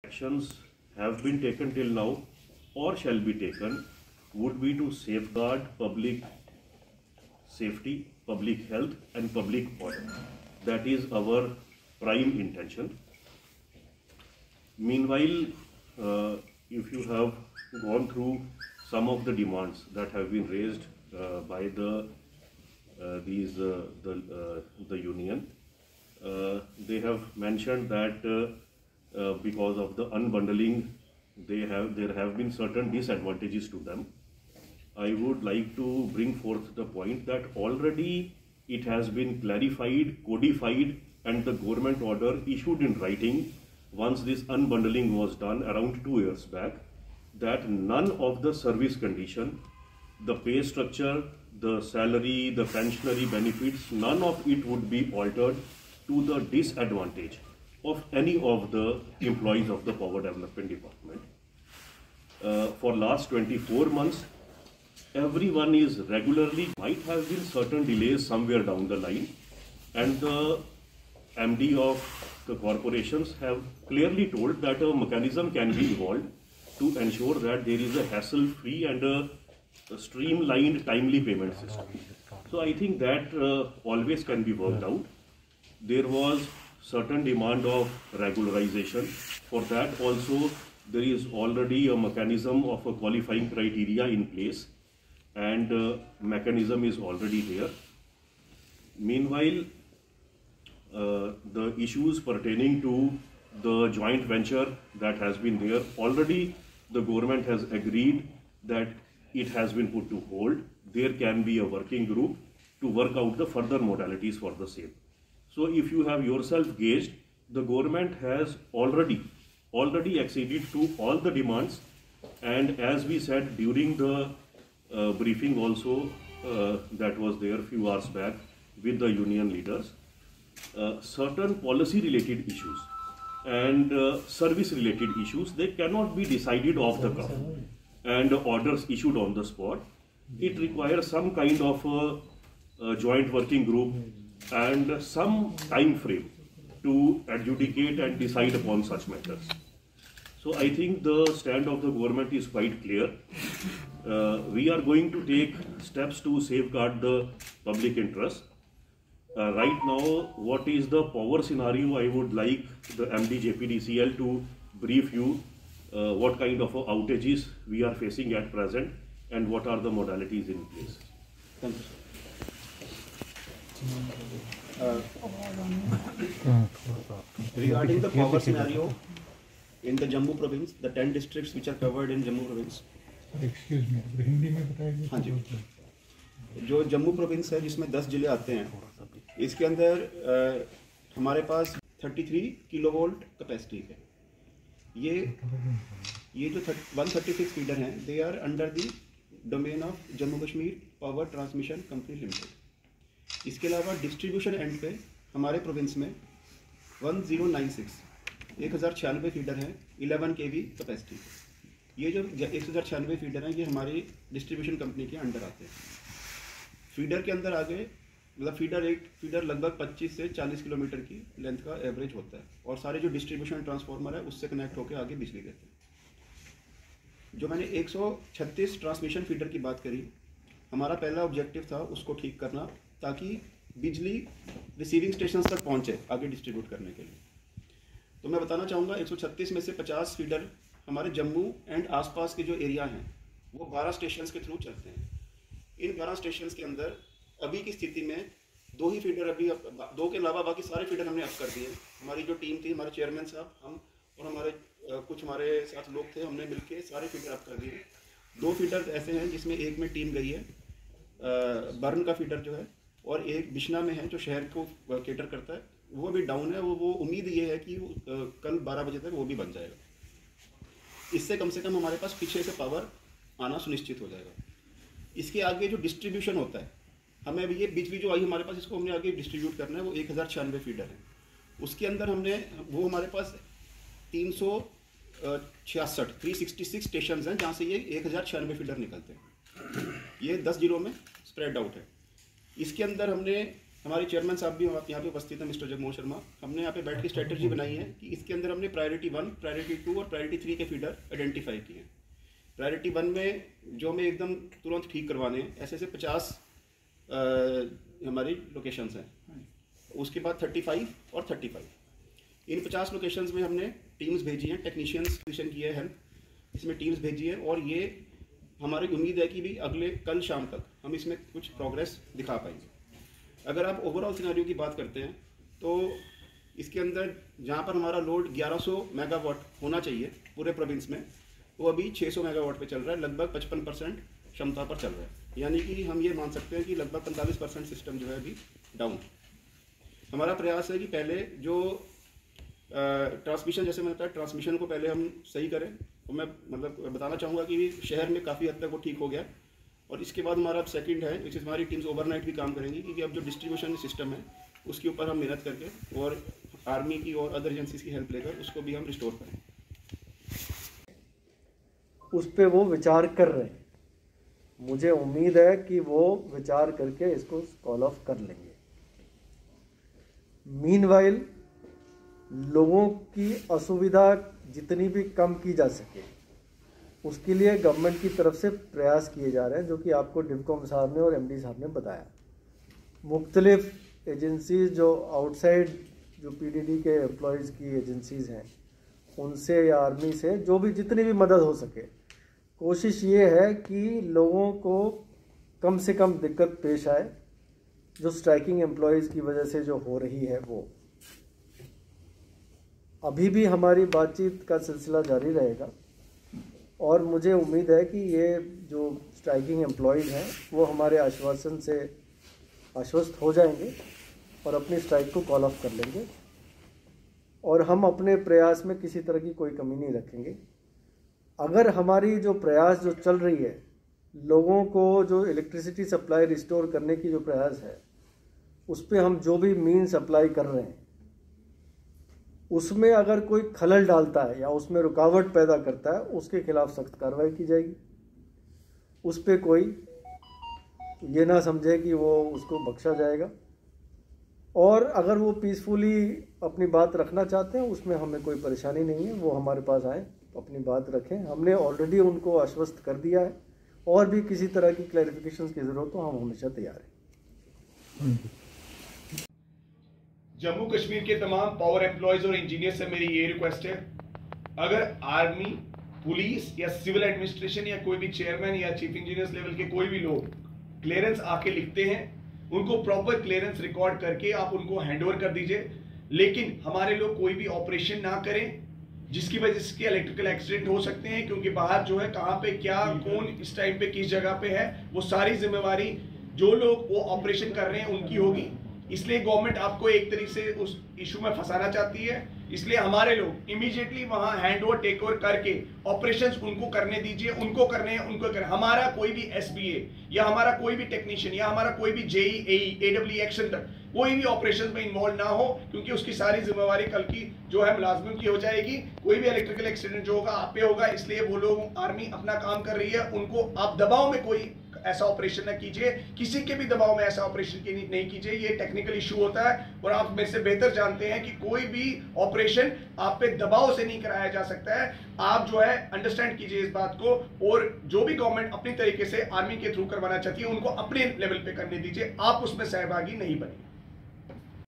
actions have been taken till now or shall be taken would be to safeguard public safety, public health and public order. That is our prime intention. Meanwhile, if you have gone through some of the demands that have been raised by the union, they have mentioned that because of the unbundling, there have been certain disadvantages to them. I would like to bring forth the point that already it has been clarified, codified, and the government order issued in writing once this unbundling was done around 2 years back, that none of the service condition, the pay structure, the salary, the pensionary benefits, none of it would be altered to the disadvantage of any of the employees of the Power Development Department. For last 24 months, everyone is regularly, might have been certain delays somewhere down the line, and the MD of the corporations have clearly told that a mechanism can be evolved to ensure that there is a hassle-free and a streamlined, timely payment system. So I think that always can be worked out. There was certain demand of regularization. For that also, there is already a mechanism of a qualifying criteria in place, and mechanism is already there. Meanwhile, the issues pertaining to the joint venture that has been there, already the government has agreed that it has been put to hold. There can be a working group to work out the further modalities for the same. So if you have yourself gauged, the government has already acceded to all the demands, and as we said during the briefing also that was there a few hours back with the union leaders, certain policy related issues and service related issues, they cannot be decided off the cuff and orders issued on the spot. It requires some kind of a joint working group and some time frame to adjudicate and decide upon such matters. So I think the stand of the government is quite clear. We are going to take steps to safeguard the public interest. Right now, what is the power scenario? I would like the MD JPDCL to brief you what kind of outages we are facing at present and what are the modalities in place. Thank you. Regarding the power scenario in the Jammu province, the 10 districts which are covered in Jammu province. Excuse me, Hindi में बताइए। हाँ जी, जो Jammu province है जिसमें 10 जिले आते हैं, इसके अंदर हमारे पास 33 किलोवोल्ट कैपेसिटी है। ये जो 136 फीडर हैं, they are under the domain of Jammu Kashmir power transmission company limited. इसके अलावा डिस्ट्रीब्यूशन एंड पे हमारे प्रोविंस में 1096 फीडर हैं, 11 kV कैपेसिटी। ये जो 1096 फीडर हैं, ये हमारी डिस्ट्रीब्यूशन कंपनी के अंडर आते हैं। फीडर के अंदर आगे मतलब फीडर लगभग 25 से 40 किलोमीटर की लेंथ का एवरेज होता है, और सारे जो डिस्ट्रीब्यूशन ट्रांसफार्मर है उससे कनेक्ट होकर आगे बिजली देते हैं। जो मैंने 136 ट्रांसमिशन फीडर की बात करी, हमारा पहला ऑब्जेक्टिव था उसको ठीक करना, ताकि बिजली रिसीविंग स्टेशन तक पहुंचे आगे डिस्ट्रीब्यूट करने के लिए। तो मैं बताना चाहूँगा 136 में से 50 फीडर हमारे जम्मू एंड आसपास के जो एरिया हैं वो 12 स्टेशंस के थ्रू चलते हैं। इन 12 स्टेशंस के अंदर अभी की स्थिति में 2 ही फीडर, अभी 2 के अलावा बाकी सारे फीडर हमने अप कर दिए। हमारी जो टीम थी, हमारे चेयरमैन साहब, हम और हमारे कुछ हमारे साथ लोग थे, हमने मिलके सारे फीडर अप कर दिए। 2 फीडर ऐसे हैं जिसमें एक में टीम गई है, बर्न का फीडर जो है, और एक बिश्ना में है जो शहर को केटर करता है, वो भी डाउन है। वो उम्मीद ये है कि कल 12 बजे तक वो भी बन जाएगा। इससे कम से कम हमारे पास पीछे से पावर आना सुनिश्चित हो जाएगा। इसके आगे जो डिस्ट्रीब्यूशन होता है, हमें अभी ये बिजली जो आई हमारे पास, इसको हमने आगे डिस्ट्रीब्यूट करना है, वो 1096 फीडर है। उसके अंदर वो हमारे पास 366 स्टेशन हैं जहाँ से ये 1096 फीडर निकलते हैं। ये 10 जिलों में स्प्रेड आउट है। इसके अंदर हमारे चेयरमैन साहब भी यहाँ पे उपस्थित हैं, मिस्टर जगमोहन शर्मा। हमने यहाँ पे बैठ के स्ट्रेटजी बनाई है कि इसके अंदर हमने प्रायोरिटी 1, प्रायोरिटी 2 और प्रायोरिटी 3 के फीडर आइडेंटिफाई किए हैं। प्रायोरिटी 1 में जो हमें एकदम तुरंत ठीक करवाने हैं, ऐसे 50 हमारी लोकेशंस हैं। उसके बाद 35 और 35, इन 50 लोकेशंस में हमने टीम्स भेजी हैं, टेक्नीशियंस मिशन की है हेल्प, इसमें टीम्स भेजी है। और ये हमारी उम्मीद है कि भी कल शाम तक हम इसमें कुछ प्रोग्रेस दिखा पाएंगे। अगर आप ओवरऑल सिनेरियो की बात करते हैं तो इसके अंदर जहाँ पर हमारा लोड 1100 मेगावाट होना चाहिए पूरे प्रोविंस में, वो अभी 600 मेगावाट पे चल रहा है, लगभग 55% क्षमता पर चल रहा है। यानी कि हम ये मान सकते हैं कि लगभग 45% सिस्टम जो है अभी डाउन। हमारा प्रयास है कि पहले जो ट्रांसमिशन, जैसे मैंने बताया, ट्रांसमिशन को पहले हम सही करें। और मैं मतलब बताना चाहूँगा कि शहर में काफ़ी हद तक वो ठीक हो गया। और इसके बाद हमारा अब सेकंड है, जिससे हमारी टीम्स ओवरनाइट भी काम करेंगी, क्योंकि अब जो डिस्ट्रीब्यूशन सिस्टम है उसके ऊपर हम मेहनत करके और आर्मी की और अदर एजेंसीज की हेल्प लेकर उसको भी हम रिस्टोर करें। उस पर वो विचार कर रहे हैं। मुझे उम्मीद है कि वो विचार करके इसको कॉल ऑफ कर लेंगे। मीनवाइल लोगों की असुविधा जितनी भी कम की जा सके उसके लिए गवर्नमेंट की तरफ से प्रयास किए जा रहे हैं, जो कि आपको डिवकॉम साहब ने और एमडी साहब ने बताया। मुख्तलिफ एजेंसीज जो आउटसाइड जो पीडीडी के एम्प्लॉयज़ की एजेंसीज़ हैं उनसे या आर्मी से जो भी जितनी भी मदद हो सके, कोशिश ये है कि लोगों को कम से कम दिक्कत पेश आए जो स्ट्राइकिंग एम्प्लॉयज़ की वजह से जो हो रही है। वो अभी भी हमारी बातचीत का सिलसिला जारी रहेगा और मुझे उम्मीद है कि ये जो स्ट्राइकिंग एम्प्लॉयज़ हैं वो हमारे आश्वासन से आश्वस्त हो जाएंगे और अपनी स्ट्राइक को कॉल ऑफ कर लेंगे। और हम अपने प्रयास में किसी तरह की कोई कमी नहीं रखेंगे। अगर हमारी जो प्रयास जो चल रही है, लोगों को जो इलेक्ट्रिसिटी सप्लाई रिस्टोर करने की जो प्रयास है, उस पर हम जो भी मीन्स अप्लाई कर रहे हैं, उसमें अगर कोई खलल डालता है या उसमें रुकावट पैदा करता है, उसके खिलाफ सख्त कार्रवाई की जाएगी। उस पर कोई ये ना समझे कि वो उसको बख्शा जाएगा। और अगर वो पीसफुली अपनी बात रखना चाहते हैं, उसमें हमें कोई परेशानी नहीं है। वो हमारे पास आए, अपनी बात रखें। हमने ऑलरेडी उनको आश्वस्त कर दिया है और भी किसी तरह की क्लैरिफिकेशन की ज़रूरत हो हम हमेशा तैयार हैं। जम्मू कश्मीर के तमाम पावर एम्प्लॉयज और इंजीनियर से मेरी ये रिक्वेस्ट है, अगर आर्मी, पुलिस या सिविल एडमिनिस्ट्रेशन या कोई भी चेयरमैन या चीफ इंजीनियर्स लेवल के कोई भी लोग क्लियरेंस आके लिखते हैं, उनको प्रॉपर क्लियरेंस रिकॉर्ड करके आप उनको हैंडओवर कर दीजिए। लेकिन हमारे लोग कोई भी ऑपरेशन ना करें जिसकी वजह से इलेक्ट्रिकल एक्सीडेंट हो सकते हैं, क्योंकि बाहर जो है कहां पे क्या कौन इस टाइम पे किस जगह पे है, वो सारी जिम्मेवारी जो लोग वो ऑपरेशन कर रहे हैं उनकी होगी। इसलिए गवर्नमेंट आपको एक तरीके से उस इशू में फंसाना चाहती है। इसलिए हमारे लोग इमीडिएटली वहां हैंड ओवर टेक ओवर करके ऑपरेशंस उनको करने दीजिए, उनको करने हैं उनको करें। हमारा कोई भी एसबीए या हमारा कोई भी टेक्नीशियन या हमारा कोई भी जेई एडब्ल्यू एक्शन तक कोई भी ऑपरेशन में इन्वॉल्व ना हो, क्योंकि उसकी सारी जिम्मेवारी कल की जो है मुलाजमिन की हो जाएगी। कोई भी इलेक्ट्रिकल एक्सीडेंट जो होगा आप पे होगा। इसलिए वो लोग, आर्मी अपना काम कर रही है, उनको आप दबाव में कोई ऐसा ऑपरेशन ना कीजिए, किसी के भी दबाव में ऐसा ऑपरेशन नहीं कीजिए। ये टेक्निकल इशू होता है और आप मेरे से बेहतर जानते हैं कि कोई भी ऑपरेशन आप पे दबाव से नहीं कराया जा सकता है। आप जो है अंडरस्टैंड कीजिए इस बात को, और जो भी गवर्नमेंट अपनी तरीके से आर्मी के थ्रू करवाना चाहती है उनको अपने लेवल पे करने दीजिए, आप उसमें सहभागी नहीं बने।